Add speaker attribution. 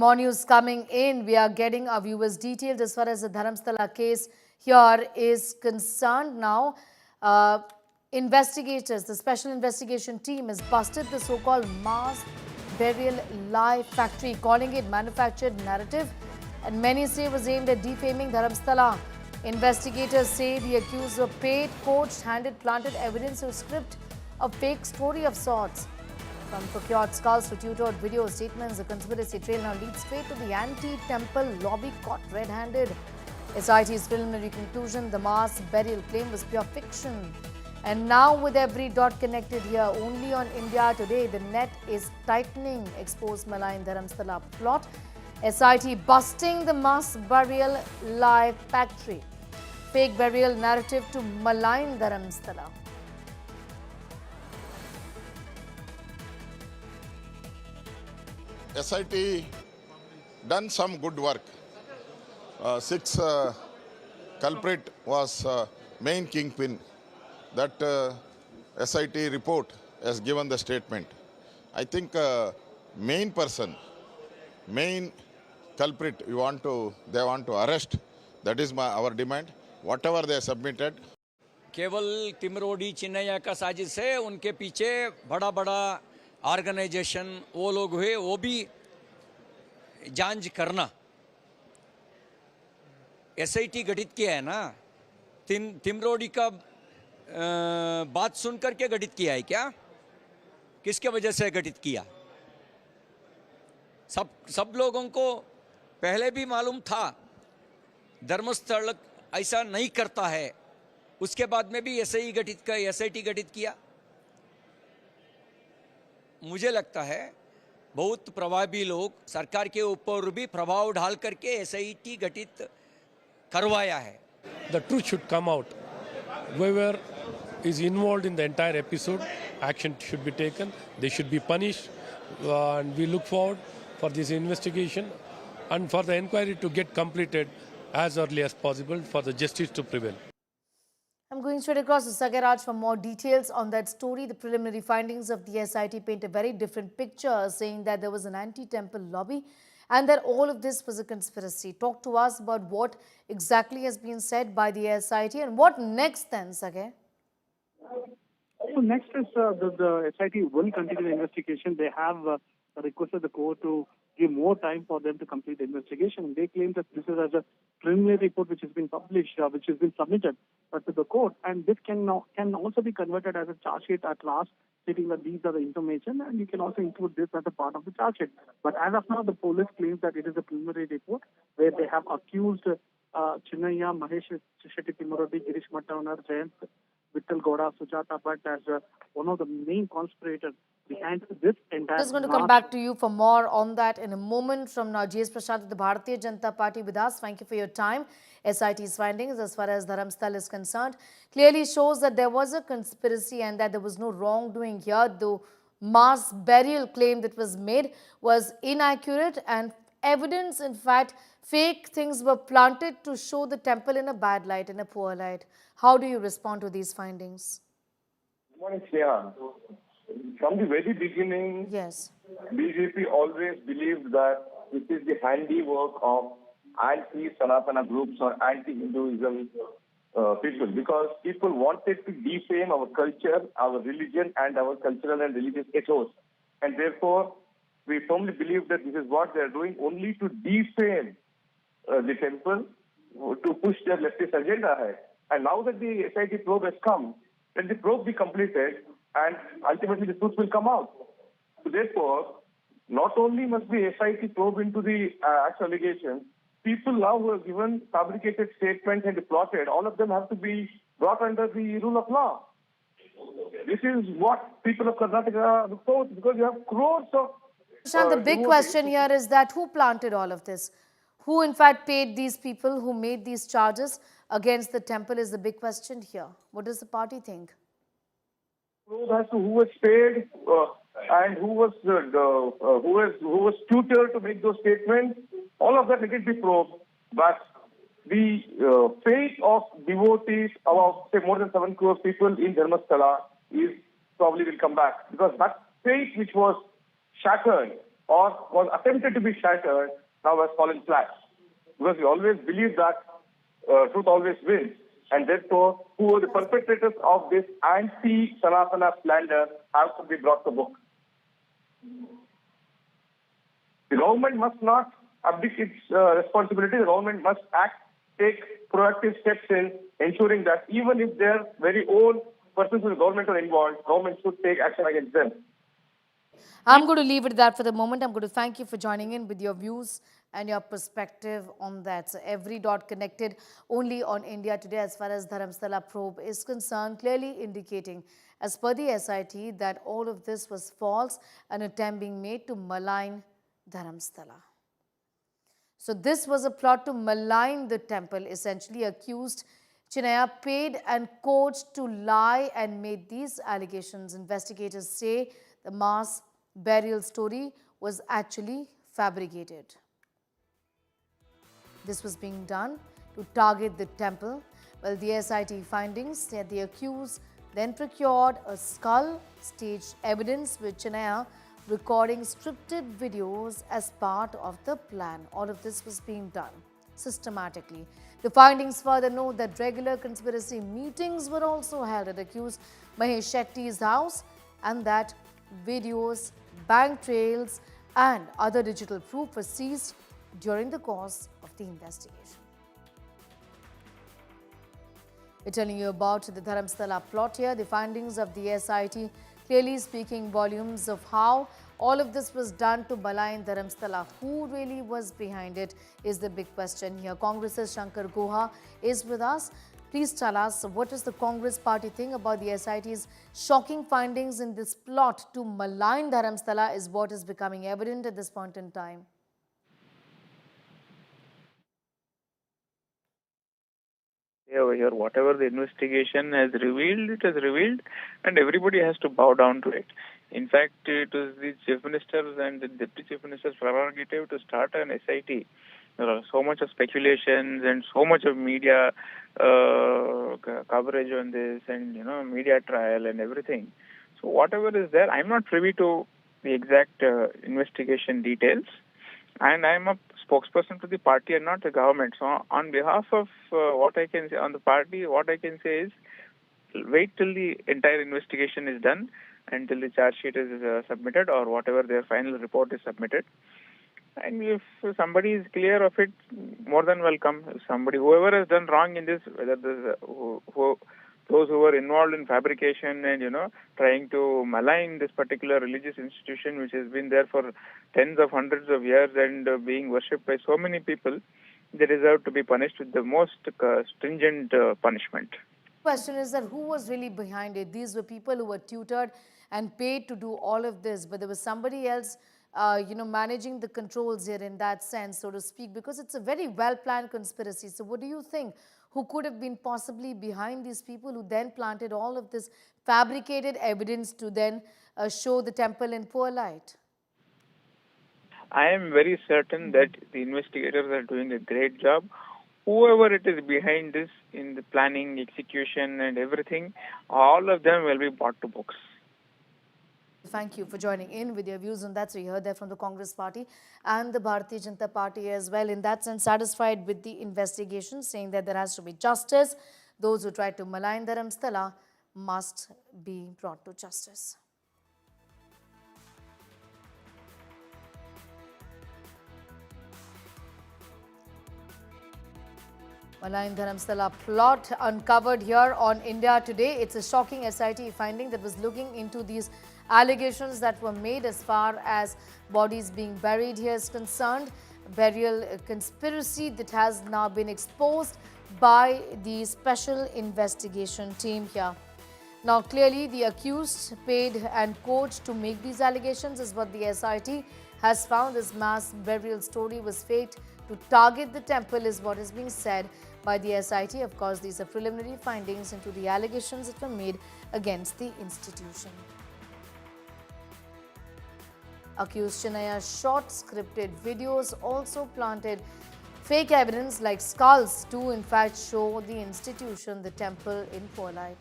Speaker 1: more news coming in. We are getting our viewers detailed as far as the Dharmasthala case here is concerned now. Investigators, the special investigation team has busted the so-called mass burial lie factory, calling it manufactured narrative, and many say was aimed at defaming Dharmasthala. Investigators say the accused were paid, coached, handed, planted evidence or script, a fake story of sorts. From procured skulls to tutored video statements, the conspiracy trail now leads straight to the anti-temple lobby caught red-handed. SIT's preliminary conclusion, the mass burial claim was pure fiction. And now with every dot connected here, only on India Today, the net is tightening. Exposed malign Dharmasthala plot. SIT busting the mass burial lie factory. Fake burial narrative to malign Dharmasthala.
Speaker 2: SIT done some good work. Six culprit was main kingpin. That SIT report has given the statement. I think main person, main culprit, they want to arrest. That is our demand. Whatever they submitted.
Speaker 3: केवल तिमरोडी चिन्नैया का साजिश है, उनके पीछे बड़ा बड़ा organisation वो लोग हुए, वो भी जांच करना। एसआईटी गठित किया है ना, तिमरोडी का बात सुनकर के गठित किया है क्या? किसके वजह से गठित किया? सब लोगों को पहले भी मालूम था धर्मस्थल ऐसा नहीं करता है, उसके बाद में भी एसआईटी गठित किया। मुझे लगता है बहुत प्रभावी लोग सरकार के ऊपर भी प्रभाव डाल करके एसआईटी गठित करवाया है।
Speaker 4: The truth should come out. Whoever is involved in the entire episode, action should be taken. They should be punished, and we look forward for this investigation and for the inquiry to get completed as early as possible for the justice to prevail.
Speaker 1: I'm going straight across to Sagaraj for more details on that story. The preliminary findings of the SIT paint a very different picture, saying that there was an anti-temple lobby and that all of this was a conspiracy. Talk to us about what exactly has been said by the SIT and what next then, Sagar?
Speaker 5: So next is the SIT will continue the investigation. They have requested the court to give more time for them to complete the investigation. They claim that this is as a preliminary report which has been published, which has been submitted to the court, and this can also be converted as a charge sheet at last, stating that these are the information, and you can also include this as a part of the charge sheet. But as of now, the police claims that it is a preliminary report where they have accused Chinnayya, Mahesh Shetty, Girish Mattavanar, Jayant, Vittal Goda, Sujata Bhatt as one of the main conspirators behind this entire.
Speaker 1: Just going to come back to you for more on that in a moment. From now, GS Prashant, the Bharatiya Janata Party with us. Thank you for your time. SIT's findings as far as Dharmasthala is concerned clearly shows that there was a conspiracy and that there was no wrongdoing here. The mass burial claim that was made was inaccurate and evidence, in fact, fake things were planted to show the temple in a bad light, in a poor light. How do you respond to these findings?
Speaker 6: Good morning, Sneha. From the very beginning,
Speaker 1: Yes.
Speaker 6: BJP always believed that this is the handiwork of anti-Sanatana groups or anti-Hinduism people, because people wanted to defame our culture, our religion, and our cultural and religious ethos. And therefore, we firmly believe that this is what they are doing only to defame the temple, to push their leftist agenda ahead. And now that the SIT probe has come, let the probe be completed, and ultimately the truth will come out. So therefore, not only must the SIT probe into the actual allegations, people now who have given fabricated statements and plotted, all of them have to be brought under the rule of law. This is what people of Karnataka look forward to, because you have crores of...
Speaker 1: Prashant, the big question here is that who planted all of this? Who in fact paid these people who made these charges against the temple is the big question here. What does the party think?
Speaker 6: As to who was paid and who was tutored to make those statements, all of that let be probed. But the fate of devotees, about say more than 7 crore people in Dharmasthala, is probably will come back, because that fate which was shattered or was attempted to be shattered now has fallen flat. Because we always believe that truth always wins. And therefore, who are the perpetrators of this anti-Sanatana slander have to be brought to book. The government must not abdicate its responsibility. The government must take proactive steps in ensuring that even if their very own persons in the government are involved, government should take action against them.
Speaker 1: I'm going to leave it at that for the moment. I'm going to thank you for joining in with your views and your perspective on that. So every dot connected only on India Today as far as Dharmasthala probe is concerned, clearly indicating as per the SIT that all of this was false, an attempt being made to malign Dharmasthala. So this was a plot to malign the temple, essentially accused Chinnayya paid and coached to lie and made these allegations. Investigators say the mass burial story was actually fabricated. This was being done to target the temple. Well, the SIT findings said the accused then procured a skull, staged evidence with Chinnayya recording scripted videos as part of the plan. All of this was being done systematically. The findings further note that regular conspiracy meetings were also held at accused Mahesh Shetty's house and that videos, bank trails and other digital proof were seized during the course of the investigation. We're telling you about the Dharmasthala plot here. The findings of the SIT clearly speaking volumes of how all of this was done to malign Dharmasthala. Who really was behind it is the big question here. Congress's Shankar Guha is with us. Please tell us, what does the Congress party think about the SIT's shocking findings in this plot to malign Dharmasthala is what is becoming evident at this point in time.
Speaker 7: Over here, whatever the investigation has revealed, it has revealed, and everybody has to bow down to it. In fact, it was the chief minister's and the deputy chief minister's prerogative to start an SIT. There are so much of speculations and so much of media coverage on this, and media trial and everything. So whatever is there, I'm not privy to the exact investigation details, and I'm a spokesperson to the party and not the government. So on behalf of what I can say on the party, what I can say is wait till the entire investigation is done, until the charge sheet is submitted or whatever their final report is submitted. And if somebody is clear of it, more than welcome. If somebody, whoever has done wrong in this, whether those who were involved in fabrication and, trying to malign this particular religious institution which has been there for tens of hundreds of years and being worshipped by so many people, they deserve to be punished with the most stringent punishment.
Speaker 1: The question is that who was really behind it? These were people who were tutored and paid to do all of this, but there was somebody else managing the controls here in that sense, so to speak, because it's a very well-planned conspiracy. So what do you think? Who could have been possibly behind these people who then planted all of this fabricated evidence to then show the temple in poor light?
Speaker 7: I am very certain that the investigators are doing a great job. Whoever it is behind this in the planning, execution and everything, all of them will be brought to books.
Speaker 1: Thank you for joining in with your views on that. So you heard that from the Congress party and the Bharatiya Janata Party as well. In that sense, satisfied with the investigation, saying that there has to be justice. Those who tried to malign Dharmasthala must be brought to justice. Malign Dharmasthala plot uncovered here on India Today. It's a shocking SIT finding that was looking into these allegations that were made as far as bodies being buried here is concerned. Burial conspiracy that has now been exposed by the special investigation team here. Now clearly the accused paid and coached to make these allegations is what the SIT has found. This mass burial story was faked to target the temple is what is being said by the SIT. Of course, these are preliminary findings into the allegations that were made against the institution. Accused Chinnayya shot scripted videos, also planted fake evidence like skulls to in fact show the institution, the temple, in poor light.